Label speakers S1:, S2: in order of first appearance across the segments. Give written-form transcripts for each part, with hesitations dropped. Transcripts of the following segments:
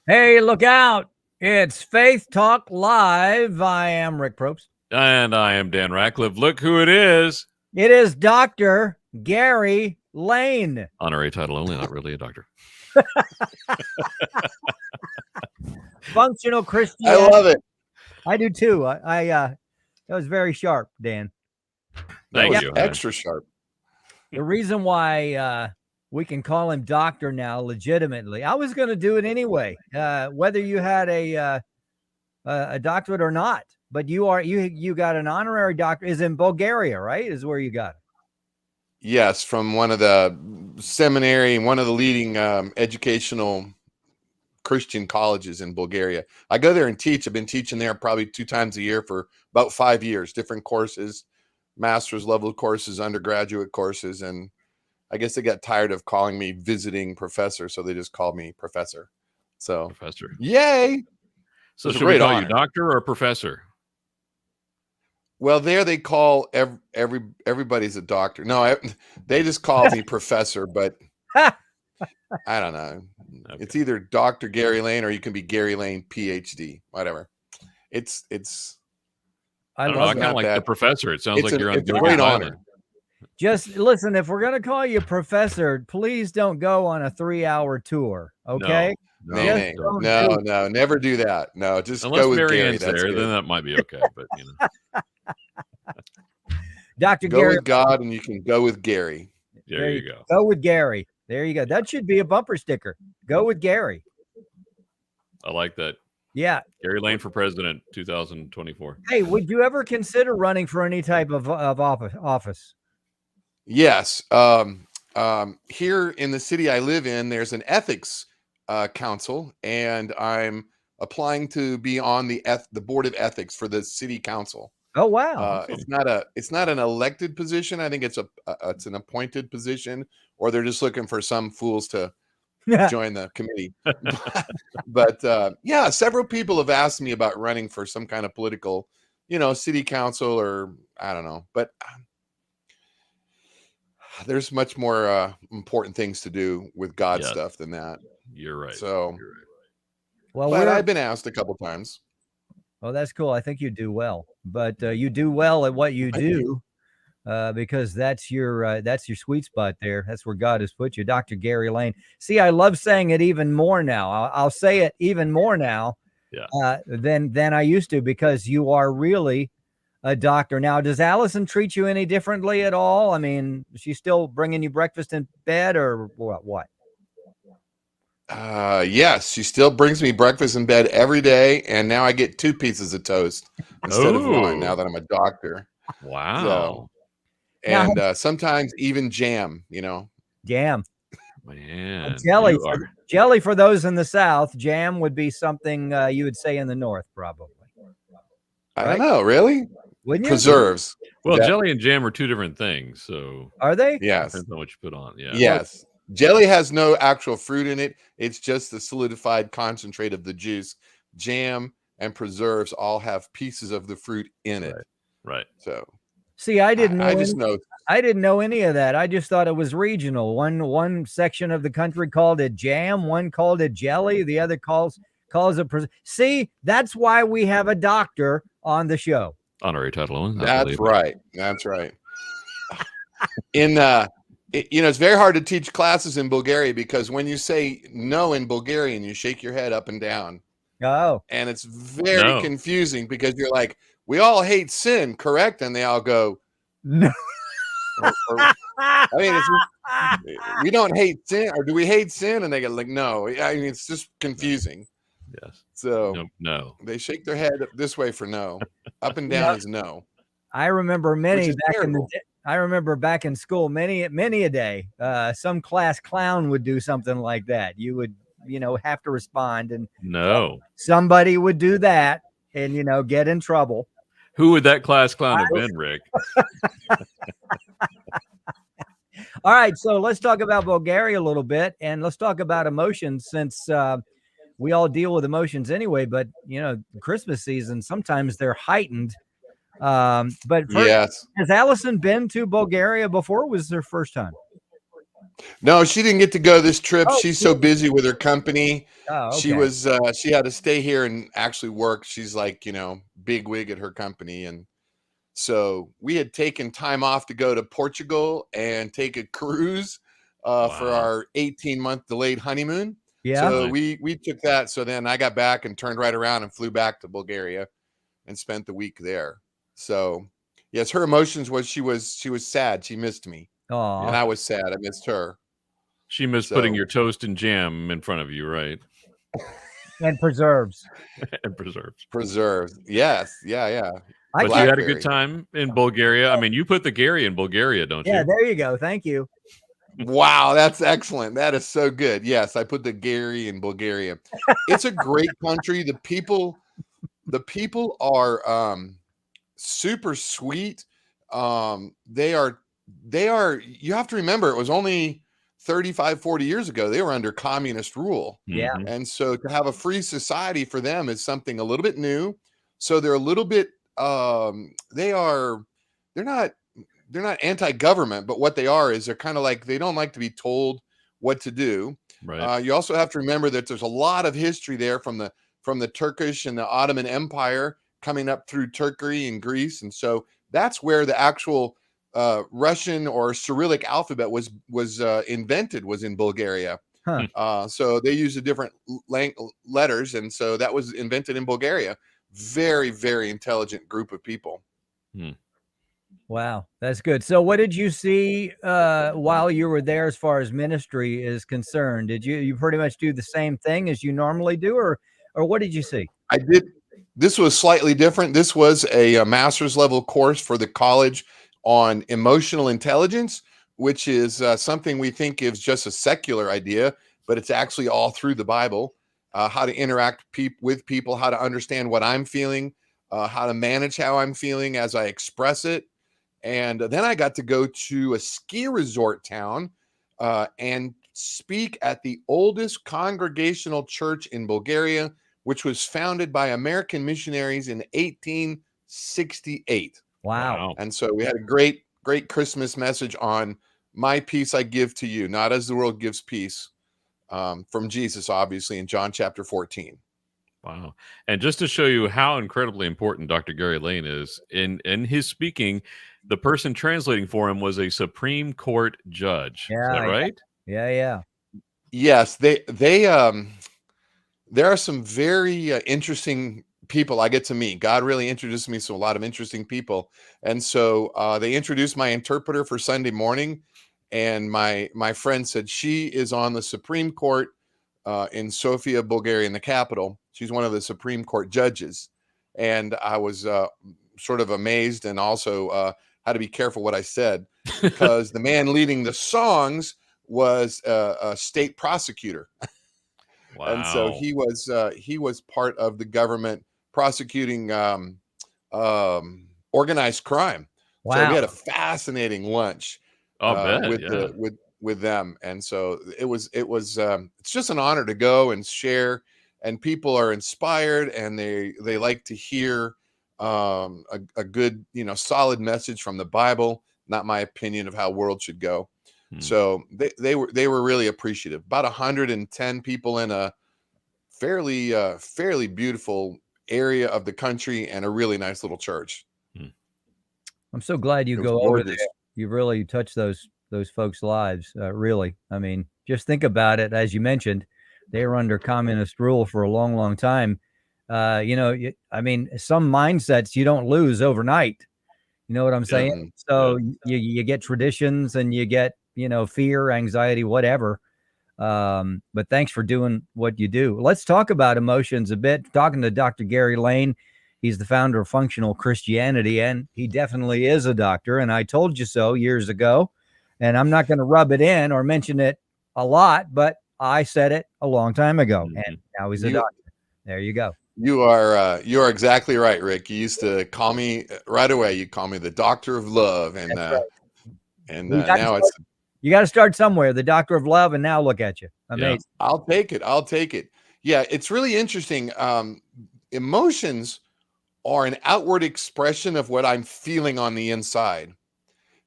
S1: Hey, look out. It's Faith Talk Live. I am Rick Probst.
S2: And I am Dan Ratcliffe. Look who it is.
S1: It is Dr. Gary Layne.
S2: Honorary title only, not really a doctor.
S1: Functional Christianity.
S3: I love it.
S1: I do too. That was very sharp, Dan.
S2: Thank you.
S3: Extra sharp.
S1: The reason why we can call him doctor now legitimately, I was going to do it anyway, whether you had a doctorate or not. But you got an honorary doctor. Is in Bulgaria, right? Is where you got it.
S3: Yes, from one of the seminary, one of the leading educational Christian colleges in Bulgaria. I go there and teach. I've been teaching there probably 2 times a year for about 5 years, different courses, master's level courses, undergraduate courses. And I guess they got tired of calling me visiting professor, so they just called me professor. So
S2: Professor.
S3: Yay.
S2: So should we call you doctor or professor?
S3: Well, there they call everybody's a doctor. No, they just call me professor, but I don't know. Okay. It's either Dr. Gary Layne or you can be Gary Layne, PhD, whatever. It's.
S2: I don't know. I kind of like the professor. It sounds like you're on
S3: a great honor.
S1: Just listen, if we're going to call you professor, please don't go on a 3-hour tour. Okay.
S3: No, never do that. No, just
S2: unless
S3: go with
S2: Marianne's
S3: Gary.
S2: There, then that might be okay. But
S1: Dr.
S3: Go
S1: Gary,
S3: with God, and you can go with Gary.
S2: There you go.
S1: Go with Gary. There you go. That should be a bumper sticker. Go with Gary.
S2: I like that.
S1: Yeah.
S2: Gary Layne for president, 2024.
S1: Hey, would you ever consider running for any type of office?
S3: Yes. Here in the city I live in, there's an ethics council, and I'm applying to be on the board of ethics for the city council.
S1: Oh wow!
S3: It's not an elected position. I think it's an appointed position, or they're just looking for some fools to join the committee. But yeah, several people have asked me about running for some kind of political, city council, or I don't know. But there's much more important things to do with God stuff than that.
S2: You're right.
S3: So,
S1: well,
S3: but I've been asked a couple times.
S1: Oh, that's cool. I think you do well, but you do well at what you do because that's your sweet spot there. That's where God has put you, Dr. Gary Layne. See, I love saying it even more now. I'll say it even more now than I used to, because you are really a doctor. Now, does Allison treat you any differently at all? I mean, is she still bringing you breakfast in bed, or what?
S3: Yes, she still brings me breakfast in bed every day, and now I get 2 pieces of toast instead of 1 now that I'm a doctor.
S2: Wow.
S3: So, and sometimes even jam,
S1: Jam.
S2: Man.
S1: Jelly for those in the South. Jam would be something you would say in the North, probably.
S3: I don't know, really?
S1: Wouldn't you?
S3: Preserves.
S2: Well, jelly and jam are 2 different things, so
S1: are they?
S3: Yes.
S2: Depends on what you put on. Yeah.
S3: Yes. Jelly has no actual fruit in it. It's just the solidified concentrate of the juice. Jam and preserves all have pieces of the fruit in it.
S2: Right.
S3: So,
S1: see, I didn't know.
S3: I
S1: didn't know any of that. I just thought it was regional. One section of the country called it jam. One called it jelly. The other calls it. See, that's why we have a doctor on the show.
S2: Honorary title only.
S3: That's right. That's right. It's very hard to teach classes in Bulgaria, because when you say no in Bulgarian, you shake your head up and down.
S1: Oh.
S3: And it's very confusing, because you're like, we all hate sin, correct? And they all go,
S1: no.
S3: I mean, we don't hate sin, or do we hate sin? And they go like, no. I mean, it's just confusing.
S2: Yes.
S3: So
S2: no.
S3: They shake their head this way for no. Up and down is no.
S1: I remember I remember back in school, many a day, some class clown would do something like that. You would, have to respond, and somebody would do that and, get in trouble.
S2: Who would that class clown have been, Rick?
S1: All right. So let's talk about Bulgaria a little bit, and let's talk about emotions, since we all deal with emotions anyway, but Christmas season, sometimes they're heightened. But first,
S3: yes.
S1: Has Allison been to Bulgaria before? Was her first time?
S3: No, she didn't get to go this trip.
S1: Oh,
S3: She's so busy with her company.
S1: oh,
S3: She
S1: okay.
S3: was she had to stay here and actually work. She's like, big wig at her company. And so we had taken time off to go to Portugal and take a cruise for
S2: Wow.
S3: our 18-month delayed honeymoon.
S1: Yeah.
S3: So
S2: Nice.
S3: we took that. So then I got back and turned right around and flew back to Bulgaria and spent the week there. So yes, her emotions was she was sad. She missed me.
S1: Oh,
S3: And I was sad. I missed her.
S2: She missed putting your toast and jam in front of you, right?
S1: and preserves.
S2: And preserves.
S3: Preserves. Yes. Yeah.
S2: But you had a good time in Bulgaria. I mean, you put the Gary in Bulgaria, don't you?
S1: Yeah, there you go. Thank you.
S3: Wow, that's excellent. That is so good. Yes, I put the Gary in Bulgaria. It's a great country. The people are super sweet. They are you have to remember it was only 35, 40 years ago. They were under communist rule.
S1: Yeah.
S3: And so to have a free society for them is something a little bit new. So they're a little bit they're not anti-government, but what they are is they're kind of like they don't like to be told what to do.
S2: Right.
S3: You also have to remember that there's a lot of history there from the Turkish and the Ottoman Empire coming up through Turkey and Greece, and so that's where the actual Russian or Cyrillic alphabet was invented, was in Bulgaria.
S1: Huh.
S3: So they use the different letters, and so that was invented in Bulgaria. Very, very intelligent group of people.
S1: Wow, that's good. So what did you see while you were there as far as ministry is concerned? Did you pretty much do the same thing as you normally do, or what did you see?
S3: I did. This was slightly different. This was a master's level course for the college on emotional intelligence, which is something we think is just a secular idea, but it's actually all through the Bible. How to interact with people, how to understand what I'm feeling, how to manage how I'm feeling as I express it. And then I got to go to a ski resort town and speak at the oldest congregational church in Bulgaria, which was founded by American missionaries in 1868.
S1: Wow.
S3: And so we had a great Christmas message on my peace I give to you, not as the world gives peace, from Jesus, obviously, in John chapter 14.
S2: Wow. And just to show you how incredibly important Dr. Gary Layne is, in his speaking, the person translating for him was a Supreme Court judge.
S1: Yeah,
S2: is that right?
S1: Yeah.
S3: Yes, there are some very interesting people I get to meet. God really introduced me to a lot of interesting people. And so they introduced my interpreter for Sunday morning. And my friend said she is on the Supreme Court in Sofia, Bulgaria, in the capital. She's one of the Supreme Court judges. And I was sort of amazed, and also had to be careful what I said, because the man leading the songs was a state prosecutor.
S2: Wow.
S3: And so he was part of the government prosecuting organized crime.
S1: Wow.
S3: So we had a fascinating lunch with them. And so it's just an honor to go and share, and people are inspired, and they like to hear a good, solid message from the Bible, not my opinion of how world should go. So they were really appreciative. About 110 people in a fairly beautiful area of the country, and a really nice little church.
S1: I'm so glad you go over there. You really touched those folks' lives. Really, I mean, just think about it. As you mentioned, they were under communist rule for a long, long time. I mean, some mindsets you don't lose overnight. You know what I'm saying? So you get traditions, and you get, fear, anxiety, whatever. But thanks for doing what you do. Let's talk about emotions a bit. Talking to Dr. Gary Layne. He's the founder of Functional Christianity, and he definitely is a doctor. And I told you so years ago, and I'm not going to rub it in or mention it a lot, but I said it a long time ago, and now he's a doctor. There you go.
S3: You are exactly right, Rick. You used to call me right away. You call me the Doctor of Love, and now it's.
S1: You got to start somewhere. The Doctor of Love, and now look at you. Amazing.
S3: Yeah. I'll take it. Yeah, it's really interesting. Emotions are an outward expression of what I'm feeling on the inside.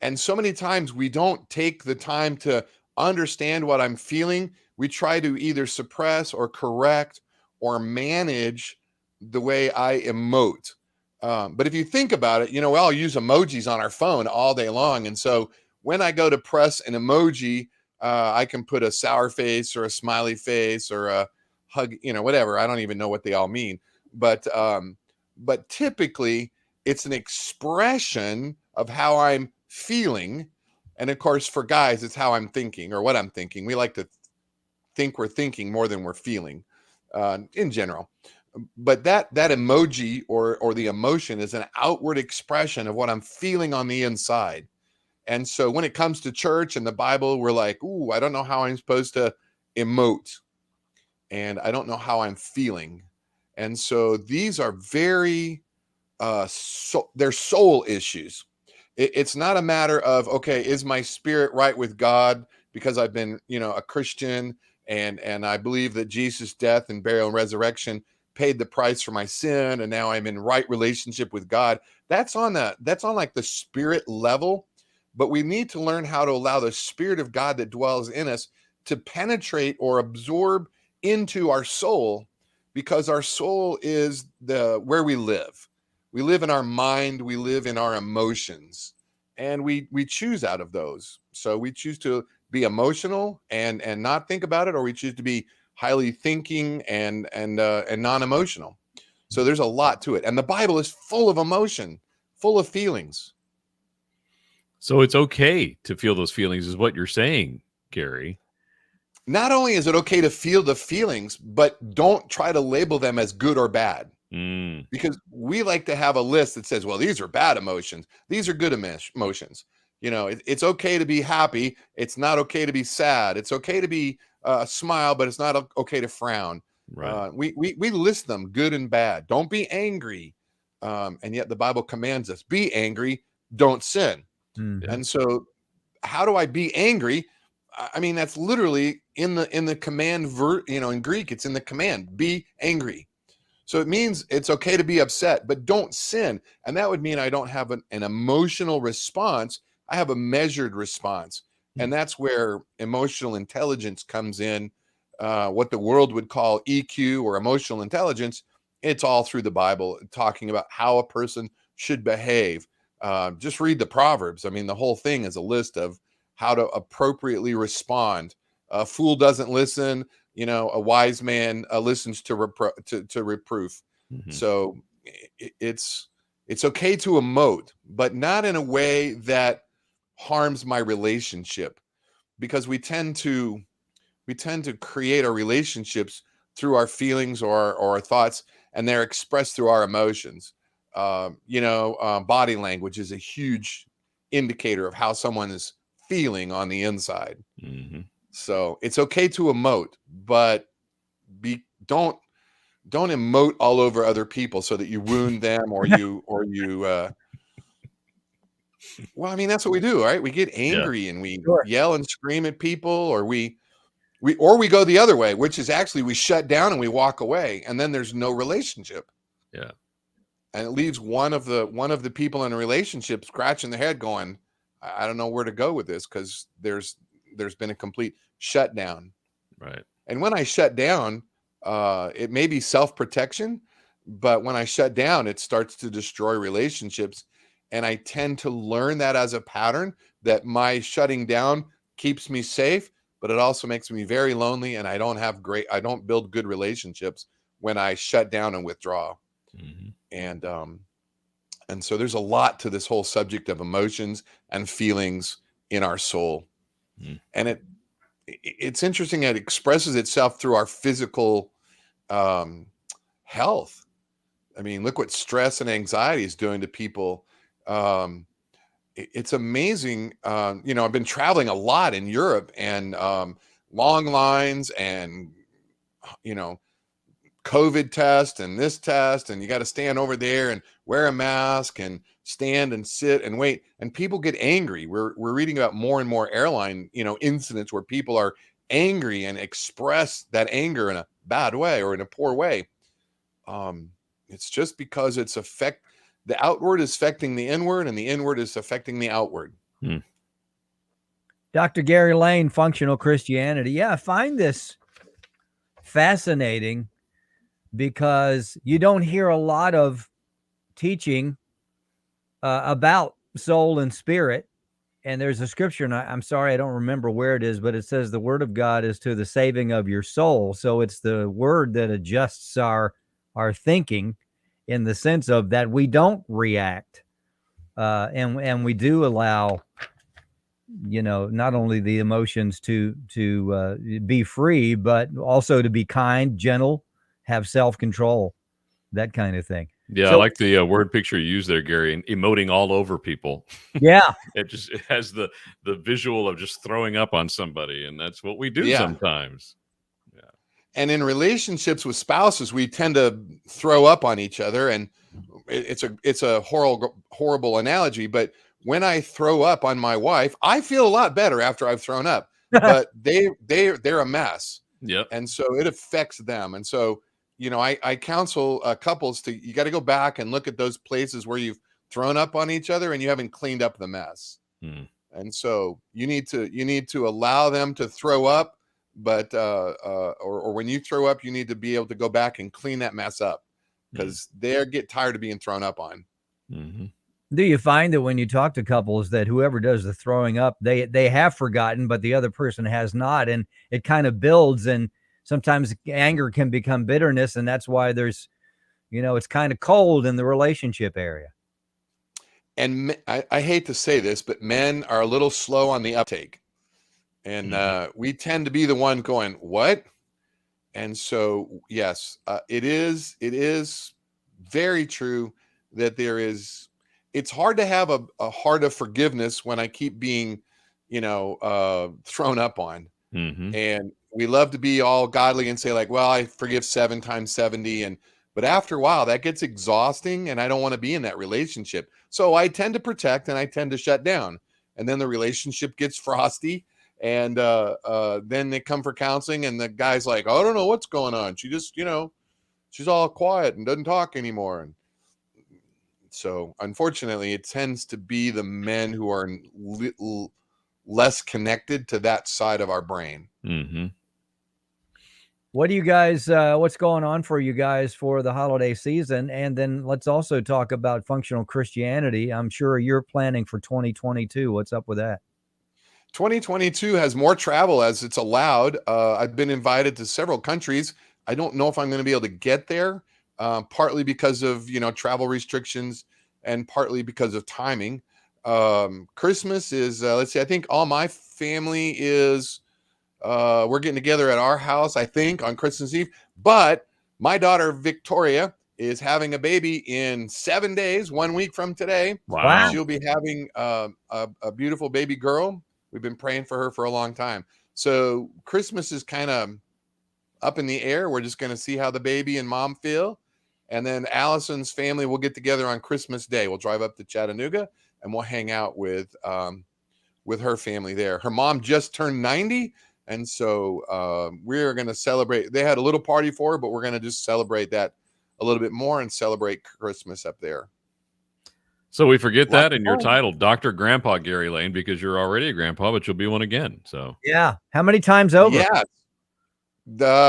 S3: And so many times we don't take the time to understand what I'm feeling, we try to either suppress or correct or manage the way I emote. But if you think about it, we all use emojis on our phone all day long. And so when I go to press an emoji, I can put a sour face or a smiley face or a hug, whatever. I don't even know what they all mean. But typically it's an expression of how I'm feeling. And of course, for guys, it's how I'm thinking or what I'm thinking. We like to think we're thinking more than we're feeling in general. But that emoji or the emotion is an outward expression of what I'm feeling on the inside. And so when it comes to church and the Bible, we're like, ooh, I don't know how I'm supposed to emote. And I don't know how I'm feeling. And so these are very, they're soul issues. It's not a matter of, okay, is my spirit right with God because I've been, a Christian and I believe that Jesus' death and burial and resurrection paid the price for my sin, and now I'm in right relationship with God. That's on like the spirit level, but we need to learn how to allow the Spirit of God that dwells in us to penetrate or absorb into our soul, because our soul is where we live. We live in our mind, we live in our emotions, and we choose out of those. So we choose to be emotional and not think about it, or we choose to be highly thinking and non-emotional. So there's a lot to it. And the Bible is full of emotion, full of feelings.
S2: So it's okay to feel those feelings is what you're saying, Gary.
S3: Not only is it okay to feel the feelings, but don't try to label them as good or bad. Because we like to have a list that says, well, these are bad emotions. These are good emotions. It's okay to be happy. It's not okay to be sad. It's okay to be smile, but it's not okay to frown.
S2: Right.
S3: We list them good and bad. Don't be angry. And yet the Bible commands us, be angry, don't sin.
S1: Mm-hmm.
S3: And so how do I be angry? I mean, that's literally in the command in Greek, it's in the command, be angry. So it means it's okay to be upset, but don't sin. And that would mean I don't have an emotional response. I have a measured response. And that's where emotional intelligence comes in. What the world would call EQ or emotional intelligence. It's all through the Bible, talking about how a person should behave. Just read the Proverbs. I mean, the whole thing is a list of how to appropriately respond. A fool doesn't listen. A wise man listens to reproof.
S2: Mm-hmm.
S3: So it's okay to emote, but not in a way that harms my relationship, because we tend to create our relationships through our feelings or our thoughts, and they're expressed through our emotions. Body language is a huge indicator of how someone is feeling on the inside.
S2: Mm-hmm.
S3: So it's okay to emote, but don't emote all over other people so that you wound them or you well, I mean, that's what we do, right? We get angry and we yell and scream at people, or we go the other way, which is actually we shut down and we walk away, and then there's no relationship.
S2: Yeah.
S3: And it leaves one of the people in a relationship scratching their head going, I don't know where to go with this, because there's been a complete shutdown.
S2: Right.
S3: And when I shut down, it may be self-protection, but when I shut down, it starts to destroy relationships. And I tend to learn that as a pattern, that my shutting down keeps me safe, but it also makes me very lonely, and I don't build good relationships when I shut down and withdraw.
S2: Mm-hmm.
S3: And so there's a lot to this whole subject of emotions and feelings in our soul.
S2: Mm-hmm.
S3: And it's interesting. It expresses itself through our physical health. I mean, look what stress and anxiety is doing to people. It's amazing. I've been traveling a lot in Europe, and long lines and, COVID test and this test, and you got to stand over there and wear a mask and stand and sit and wait, and people get angry. We're reading about more and more airline incidents where people are angry and express that anger in a bad way or in a poor way. It's just because the outward is affecting the inward, and the inward is affecting the outward.
S1: Dr. Gary Layne, Functional Christianity. Yeah, I find this fascinating because you don't hear a lot of teaching about soul and spirit. And there's a scripture, and I'm sorry, I don't remember where it is, but it says the word of God is to the saving of your soul. So it's the word that adjusts our thinking in the sense of that we don't react, and we do allow, not only the emotions to be free, but also to be kind, gentle, have self-control, that kind of thing.
S2: Yeah, I
S1: So
S2: like the word picture you use there, Gary, and emoting all over people.
S1: yeah,
S2: It has the visual of just throwing up on somebody, and that's what we do
S3: Yeah.
S2: sometimes. Yeah.
S3: And in relationships with spouses, we tend to throw up on each other, and it's a horrible analogy, but when I throw up on my wife, I feel a lot better after I've thrown up. But they're a mess,
S2: Yep.
S3: and so it affects them. And so, I counsel couples to, you got to go back and look at those places where you've thrown up on each other and you haven't cleaned up the mess.
S2: Hmm.
S3: And so you need to allow them to throw up, but or when you throw up, you need to be able to go back and clean that mess up, because they get tired of being thrown up on.
S2: Mm-hmm.
S1: do you find that when you talk to couples that whoever does the throwing up, they have forgotten, but the other person has not, and it kind of builds, and sometimes anger can become bitterness, and that's why there's, it's kind of cold in the relationship area.
S3: And I hate to say this, but men are a little slow on the uptake, and we tend to be the one going, "What?" And so, yes, it is very true that it's hard to have a heart of forgiveness when I keep being, thrown up on.
S2: Mm-hmm.
S3: And we love to be all godly and say, like, well, I forgive 7 times 70. But after a while, that gets exhausting, and I don't want to be in that relationship. So I tend to protect and I tend to shut down. And then the relationship gets frosty. And then they come for counseling, and the guy's like, "Oh, I don't know what's going on. She just, she's all quiet and doesn't talk anymore." And so, unfortunately, it tends to be the men who are less connected to that side of our brain.
S2: Mm-hmm.
S1: What do you guys, what's going on for you guys for the holiday season? And then let's also talk about functional Christianity. I'm sure you're planning for 2022. What's up with that?
S3: 2022 has more travel as it's allowed. I've been invited to several countries. I don't know if I'm going to be able to get there, partly because of travel restrictions, and partly because of timing. Christmas is, let's see, I think all my family is, we're getting together at our house, I think, on Christmas Eve. But my daughter Victoria is having a baby in 7 days, 1 week from today.
S2: Wow.
S3: She'll be having a beautiful baby girl. We've been praying for her for a long time. So Christmas is kind of up in the air. We're just going to see how the baby and mom feel. And then Allison's family will get together on Christmas Day. We'll drive up to Chattanooga and we'll hang out with her family there. Her mom just turned 90. And so we're going to celebrate. They had a little party for her, but we're going to just celebrate that a little bit more and celebrate Christmas up there.
S2: So we forget
S3: Lots
S2: that
S3: of
S2: in your
S3: fun.
S2: title, Dr. Grandpa Gary Layne, because you're already a grandpa, but you'll be one again. So
S1: Yeah. How many times over?
S3: Yeah.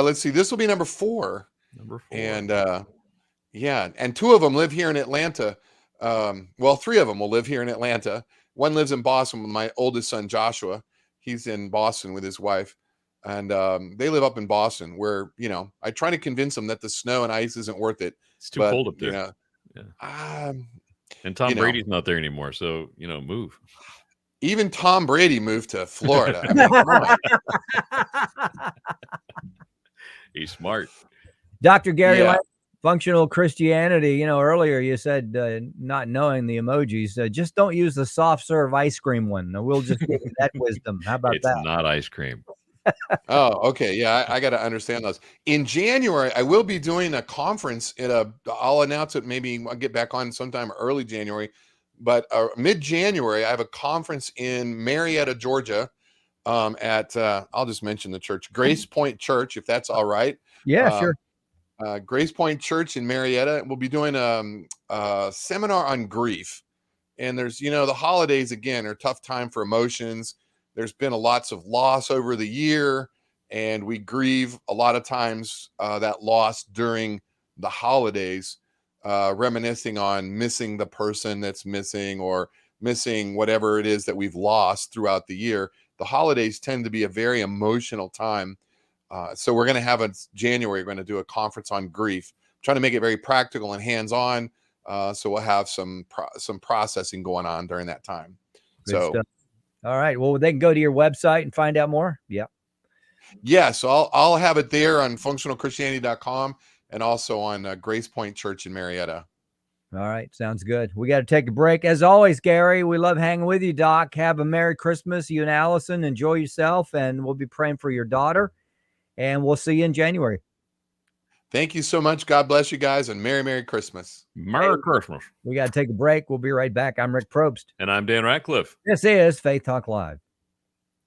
S3: Let's see. This will be number 4.
S2: number 4.
S3: And yeah, and 2 of them live here in Atlanta. Well, 3 of them will live here in Atlanta. One lives in Boston with my oldest son, Joshua. He's in Boston with his wife. And they live up in Boston where, I try to convince them that the snow and ice isn't worth it.
S2: It's too
S3: But,
S2: cold up there. Yeah. And Tom
S3: you know,
S2: Brady's not there anymore, so move.
S3: even Tom Brady moved to Florida. I mean, come on.
S2: He's smart.
S1: Dr. Gary
S3: Yeah.
S1: Layne, Functional Christianity. Earlier you said not knowing the emojis, just don't use the soft serve ice cream one. We'll just give you that wisdom. How about
S2: It's
S1: that?
S2: not ice cream.
S3: Oh, okay. Yeah, I got to understand those. In January, I will be doing a conference I'll announce it. Maybe I'll get back on sometime early January, but mid-January, I have a conference in Marietta, Georgia, at I'll just mention the church, Grace Point Church, if that's all right.
S1: Yeah, sure.
S3: Grace Point Church in Marietta. We'll be doing a seminar on grief. And there's, the holidays again are a tough time for emotions. There's been lots of loss over the year, and we grieve a lot of times that loss during the holidays, reminiscing on missing the person that's missing, or missing whatever it is that we've lost throughout the year. The holidays tend to be a very emotional time. So we're going to have January, we're going to do a conference on grief, trying to make it very practical and hands-on. So we'll have some processing going on during that time.
S1: Good stuff. All right. Well, they can go to your website and find out more. Yeah.
S3: Yeah. So I'll have it there on functionalchristianity.com and also on Grace Point Church in Marietta.
S1: All right. Sounds good. We got to take a break. As always, Gary, we love hanging with you, Doc. Have a Merry Christmas. You and Allison, enjoy yourself, and we'll be praying for your daughter, and we'll see you in January.
S3: Thank you so much. God bless you guys, and Merry Christmas.
S2: Merry Christmas.
S1: We got to take a break. We'll be right back. I'm Rick Probst.
S2: And I'm Dan Ratcliffe.
S1: This is Faith Talk Live.